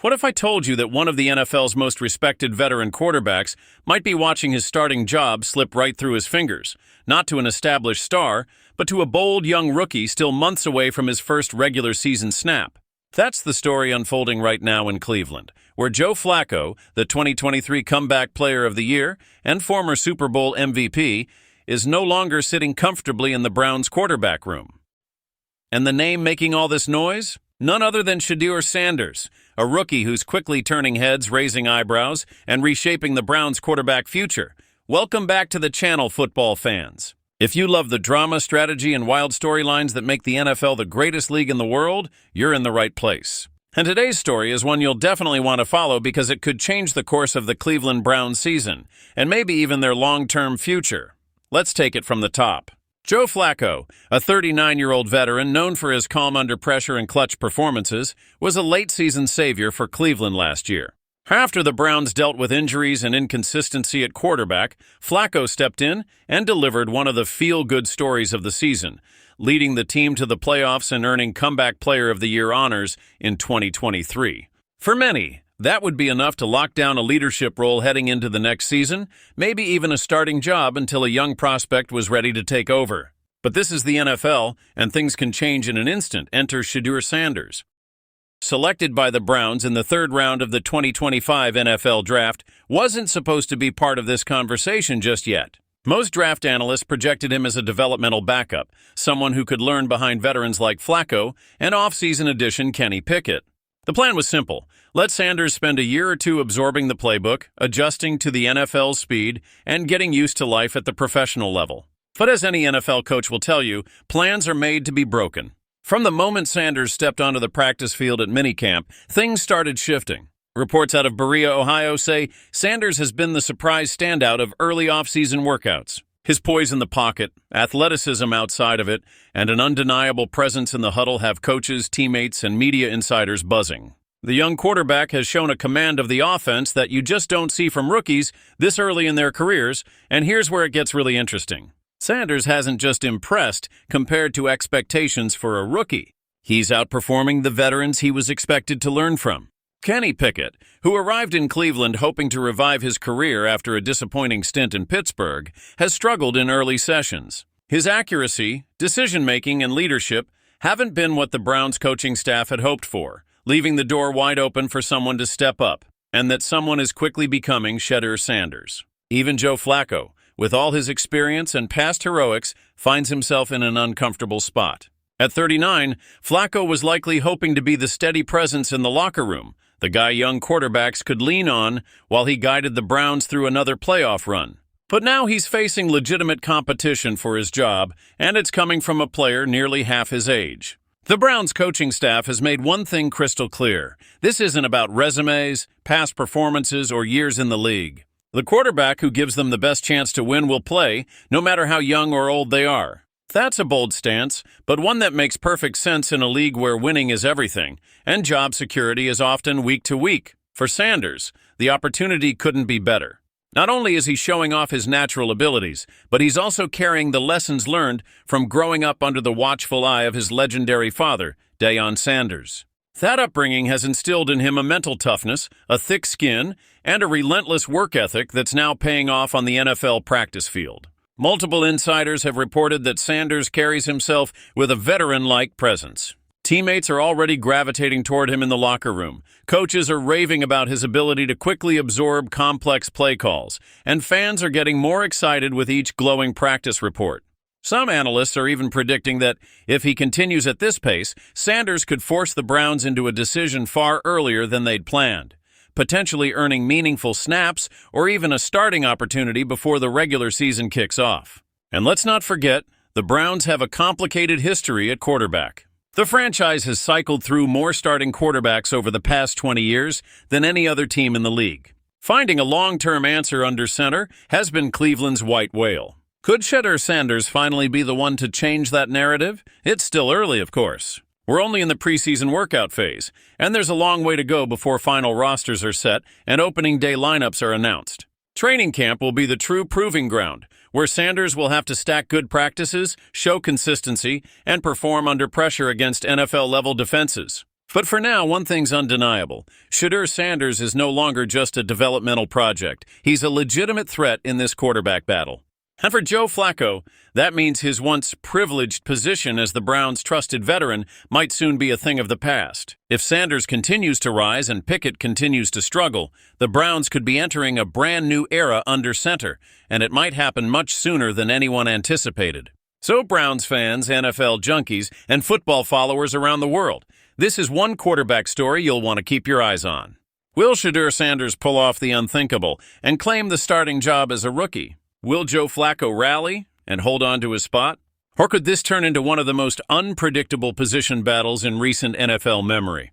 What if I told you that one of the NFL's most respected veteran quarterbacks might be watching his starting job slip right through his fingers, not to an established star, but to a bold young rookie still months away from his first regular season snap? That's the story unfolding right now in Cleveland, where Joe Flacco, the 2023 Comeback Player of the Year and former Super Bowl MVP, is no longer sitting comfortably in the Browns' quarterback room. And the name making all this noise? None other than Shedeur Sanders, a rookie who's quickly turning heads, raising eyebrows, and reshaping the Browns' quarterback future. Welcome back to the channel, football fans. If you love the drama, strategy, and wild storylines that make the NFL the greatest league in the world, you're in the right place. And today's story is one you'll definitely want to follow because it could change the course of the Cleveland Browns season, and maybe even their long-term future. Let's take it from the top. Joe Flacco, a 39-year-old veteran known for his calm under pressure and clutch performances, was a late-season savior for Cleveland last year. After the Browns dealt with injuries and inconsistency at quarterback, Flacco stepped in and delivered one of the feel-good stories of the season, leading the team to the playoffs and earning Comeback Player of the Year honors in 2023. For many, that would be enough to lock down a leadership role heading into the next season, maybe even a starting job until a young prospect was ready to take over. But this is the NFL, and things can change in an instant. Enter Shedeur Sanders. Selected by the Browns in the third round of the 2025 NFL Draft, wasn't supposed to be part of this conversation just yet. Most draft analysts projected him as a developmental backup, someone who could learn behind veterans like Flacco and off-season addition Kenny Pickett. The plan was simple. Let Sanders spend a year or two absorbing the playbook, adjusting to the NFL's speed, and getting used to life at the professional level. But as any NFL coach will tell you, plans are made to be broken. From the moment Sanders stepped onto the practice field at minicamp, things started shifting. Reports out of Berea, Ohio say Sanders has been the surprise standout of early off-season workouts. His poise in the pocket, athleticism outside of it, and an undeniable presence in the huddle have coaches, teammates, and media insiders buzzing. The young quarterback has shown a command of the offense that you just don't see from rookies this early in their careers, and here's where it gets really interesting. Sanders hasn't just impressed compared to expectations for a rookie. He's outperforming the veterans he was expected to learn from. Kenny Pickett, who arrived in Cleveland hoping to revive his career after a disappointing stint in Pittsburgh, has struggled in early sessions. His accuracy, decision-making, and leadership haven't been what the Browns coaching staff had hoped for, leaving the door wide open for someone to step up, and that someone is quickly becoming Shedeur Sanders. Even Joe Flacco, with all his experience and past heroics, finds himself in an uncomfortable spot. At 39, Flacco was likely hoping to be the steady presence in the locker room, the guy young quarterbacks could lean on while he guided the Browns through another playoff run. But now he's facing legitimate competition for his job, and it's coming from a player nearly half his age. The Browns coaching staff has made one thing crystal clear. This isn't about resumes, past performances, or years in the league. The quarterback who gives them the best chance to win will play, no matter how young or old they are. That's a bold stance, but one that makes perfect sense in a league where winning is everything, and job security is often week to week. For Sanders, the opportunity couldn't be better. Not only is he showing off his natural abilities, but he's also carrying the lessons learned from growing up under the watchful eye of his legendary father, Deion Sanders. That upbringing has instilled in him a mental toughness, a thick skin, and a relentless work ethic that's now paying off on the NFL practice field. Multiple insiders have reported that Sanders carries himself with a veteran-like presence. Teammates are already gravitating toward him in the locker room. Coaches are raving about his ability to quickly absorb complex play calls, and fans are getting more excited with each glowing practice report. Some analysts are even predicting that if he continues at this pace, Sanders could force the Browns into a decision far earlier than they'd planned, potentially earning meaningful snaps or even a starting opportunity before the regular season kicks off. And let's not forget, the Browns have a complicated history at quarterback. The franchise has cycled through more starting quarterbacks over the past 20 years than any other team in the league. Finding a long-term answer under center has been Cleveland's white whale. Could Shedeur Sanders finally be the one to change that narrative? It's still early, of course. We're only in the preseason workout phase, and there's a long way to go before final rosters are set and opening day lineups are announced. Training camp will be the true proving ground, where Sanders will have to stack good practices, show consistency, and perform under pressure against NFL-level defenses. But for now, one thing's undeniable. Shedeur Sanders is no longer just a developmental project. He's a legitimate threat in this quarterback battle. And for Joe Flacco, that means his once privileged position as the Browns' trusted veteran might soon be a thing of the past. If Sanders continues to rise and Pickett continues to struggle, the Browns could be entering a brand new era under center, and it might happen much sooner than anyone anticipated. So, Browns fans, NFL junkies, and football followers around the world, this is one quarterback story you'll want to keep your eyes on. Will Shedeur Sanders pull off the unthinkable and claim the starting job as a rookie? Will Joe Flacco rally and hold on to his spot? Or could this turn into one of the most unpredictable position battles in recent NFL memory?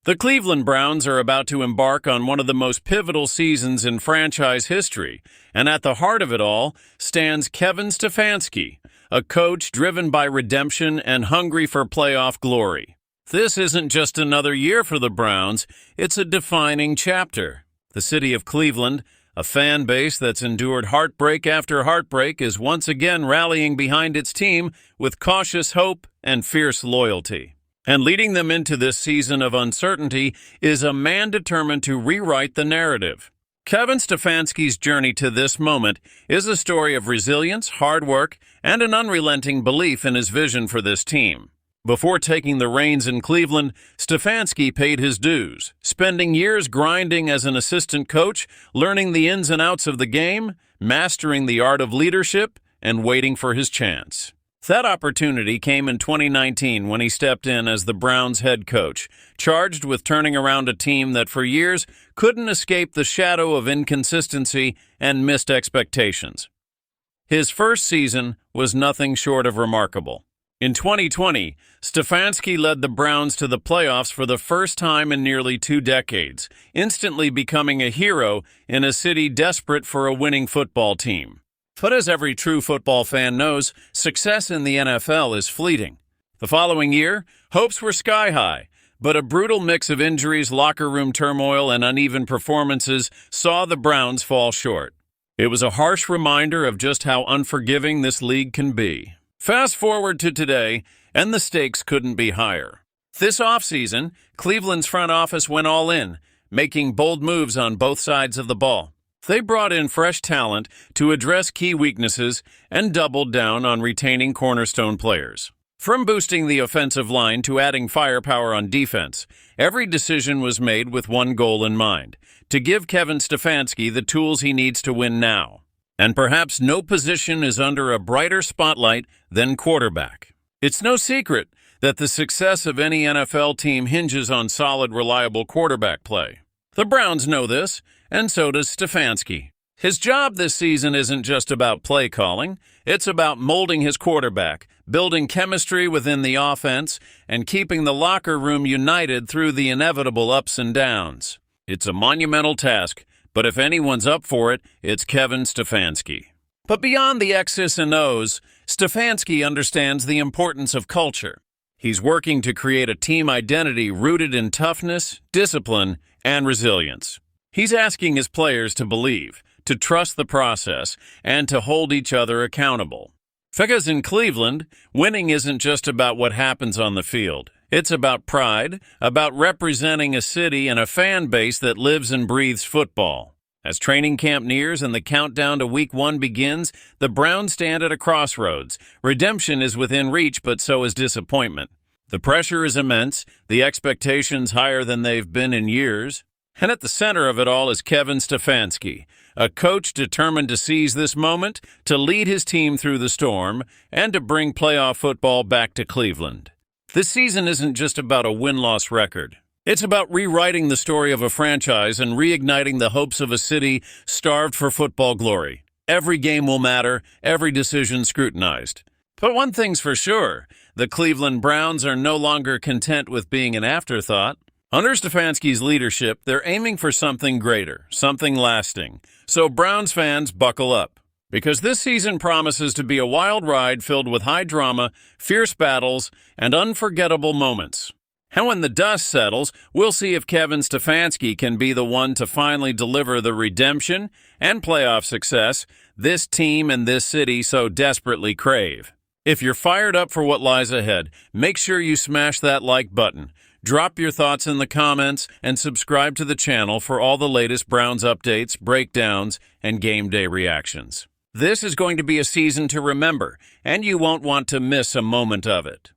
The Cleveland Browns are about to embark on one of the most pivotal seasons in franchise history, and at the heart of it all stands Kevin Stefanski, a coach driven by redemption and hungry for playoff glory. This isn't just another year for the Browns, it's a defining chapter. The city of Cleveland, a fan base that's endured heartbreak after heartbreak, is once again rallying behind its team with cautious hope and fierce loyalty. And leading them into this season of uncertainty is a man determined to rewrite the narrative. Kevin Stefanski's journey to this moment is a story of resilience, hard work, and an unrelenting belief in his vision for this team. Before taking the reins in Cleveland, Stefanski paid his dues, spending years grinding as an assistant coach, learning the ins and outs of the game, mastering the art of leadership, and waiting for his chance. That opportunity came in 2019 when he stepped in as the Browns' head coach, charged with turning around a team that for years couldn't escape the shadow of inconsistency and missed expectations. His first season was nothing short of remarkable. In 2020, Stefanski led the Browns to the playoffs for the first time in nearly 2 decades, instantly becoming a hero in a city desperate for a winning football team. But as every true football fan knows, success in the NFL is fleeting. The following year, hopes were sky high, but a brutal mix of injuries, locker room turmoil, and uneven performances saw the Browns fall short. It was a harsh reminder of just how unforgiving this league can be. Fast forward to today, and the stakes couldn't be higher. This offseason, Cleveland's front office went all in, making bold moves on both sides of the ball. They brought in fresh talent to address key weaknesses and doubled down on retaining cornerstone players. From boosting the offensive line to adding firepower on defense, every decision was made with one goal in mind: to give Kevin Stefanski the tools he needs to win now. And perhaps no position is under a brighter spotlight than quarterback. It's no secret that the success of any NFL team hinges on solid, reliable quarterback play. The Browns know this, and so does Stefanski. His job this season isn't just about play calling, it's about molding his quarterback, building chemistry within the offense, and keeping the locker room united through the inevitable ups and downs. It's a monumental task, but if anyone's up for it, it's Kevin Stefanski. But beyond the X's and O's, Stefanski understands the importance of culture. He's working to create a team identity rooted in toughness, discipline, and resilience. He's asking his players to believe, to trust the process, and to hold each other accountable. Because in Cleveland, winning isn't just about what happens on the field. It's about pride, about representing a city and a fan base that lives and breathes football. As training camp nears and the countdown to Week 1 begins, the Browns stand at a crossroads. Redemption is within reach, but so is disappointment. The pressure is immense, the expectations higher than they've been in years. And at the center of it all is Kevin Stefanski, a coach determined to seize this moment, to lead his team through the storm, and to bring playoff football back to Cleveland. This season isn't just about a win-loss record. It's about rewriting the story of a franchise and reigniting the hopes of a city starved for football glory. Every game will matter, every decision scrutinized. But one thing's for sure, the Cleveland Browns are no longer content with being an afterthought. Under Stefanski's leadership, they're aiming for something greater, something lasting. So Browns fans, buckle up. Because this season promises to be a wild ride filled with high drama, fierce battles, and unforgettable moments. And when the dust settles, we'll see if Kevin Stefanski can be the one to finally deliver the redemption and playoff success this team and this city so desperately crave. If you're fired up for what lies ahead, make sure you smash that like button. Drop your thoughts in the comments and subscribe to the channel for all the latest Browns updates, breakdowns, and game day reactions. This is going to be a season to remember, and you won't want to miss a moment of it.